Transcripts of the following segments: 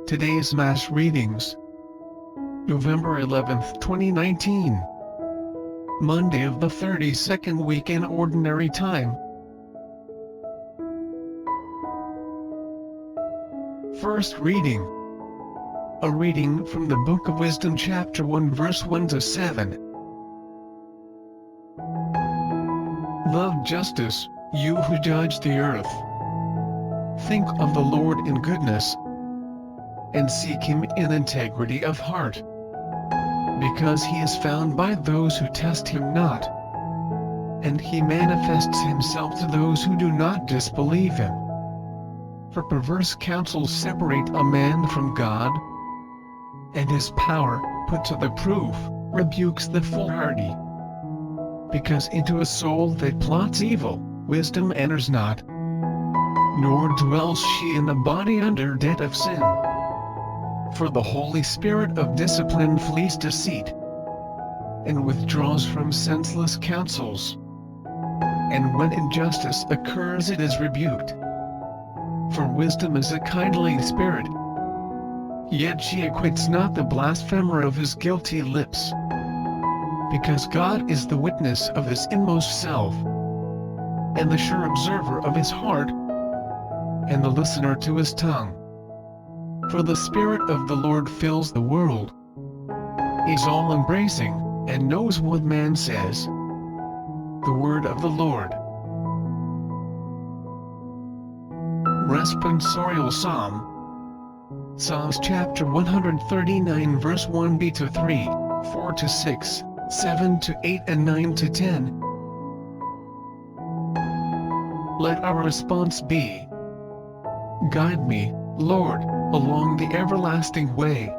Today's Mass readings. November 11th, 2019. Monday of the 32nd week in Ordinary Time. First reading. A reading from the Book of Wisdom chapter 1 verse 1 to 7. Love justice, you who judge the earth. Think of the Lord in goodness, and seek him in integrity of heart. Because he is found by those who test him not, and he manifests himself to those who do not disbelieve him. For perverse counsels separate a man from God, and his power, put to the proof, rebukes the foolhardy. Because into a soul that plots evil, wisdom enters not, nor dwells she in a body under debt of sin. For the Holy Spirit of discipline flees deceit, and withdraws from senseless counsels. And when injustice occurs it is rebuked. For wisdom is a kindly spirit, yet she acquits not the blasphemer of his guilty lips. Because God is the witness of his inmost self, and the sure observer of his heart, and the listener to his tongue. For the Spirit of the Lord fills the world, is all-embracing, and knows what man says. The word of the Lord. Responsorial Psalm. Psalms chapter 139 verse 1b to 3, 4 to 6, 7 to 8 and 9 to 10. Let our response be: Guide me, Lord, along the everlasting way.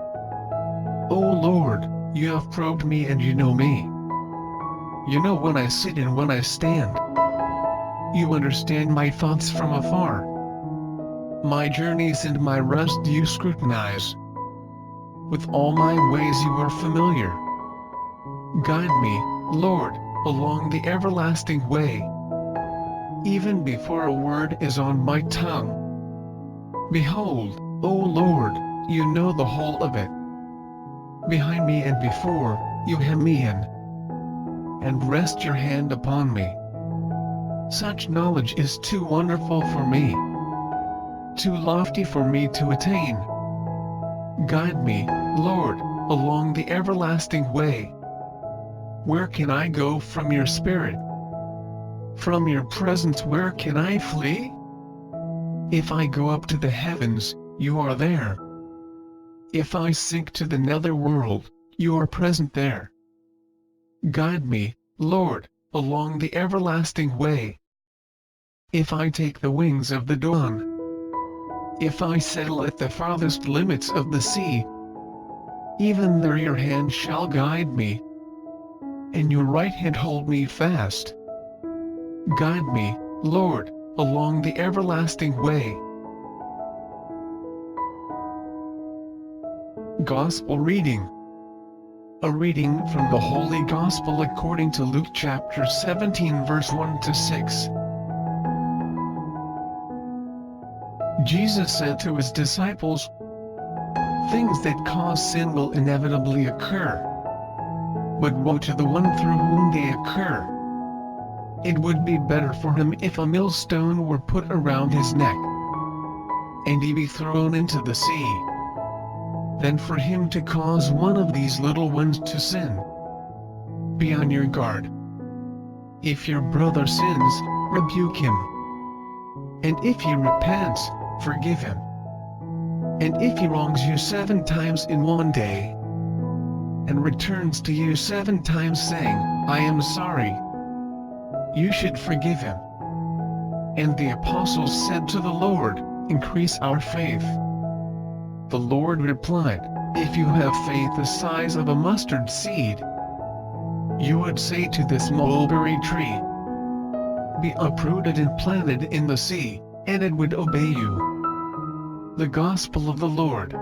O Lord, you have probed me and you know me. You know when I sit and when I stand. You understand my thoughts from afar. My journeys and my rest you scrutinize. With all my ways you are familiar. Guide me, Lord, along the everlasting way. Even before a word is on my tongue. Behold, O Lord, you know the whole of it. Behind me and before, you hem me in, and rest your hand upon me. Such knowledge is too wonderful for me, too lofty for me to attain. Guide me, Lord, along the everlasting way. Where can I go from your spirit? From your presence where can I flee? If I go up to the heavens, you are there. If I sink to the netherworld, you are present there. Guide me, Lord, along the everlasting way. If I take the wings of the dawn, if I settle at the farthest limits of the sea, even there your hand shall guide me, and your right hand hold me fast. Guide me, Lord, along the everlasting way. Gospel reading. A reading from the Holy Gospel according to Luke chapter 17 verse 1 to 6. Jesus said to his disciples, "Things that cause sin will inevitably occur. But woe to the one through whom they occur. It would be better for him if a millstone were put around his neck, and he be thrown into the sea, than for him to cause one of these little ones to sin. Be on your guard. If your brother sins, rebuke him. And if he repents, forgive him. And if he wrongs you 7 times in one day, and returns to you 7 times saying, I am sorry, you should forgive him." And the apostles said to the Lord, "Increase our faith." The Lord replied, "If you have faith the size of a mustard seed, you would say to this mulberry tree, be uprooted and planted in the sea, and it would obey you." The Gospel of the Lord.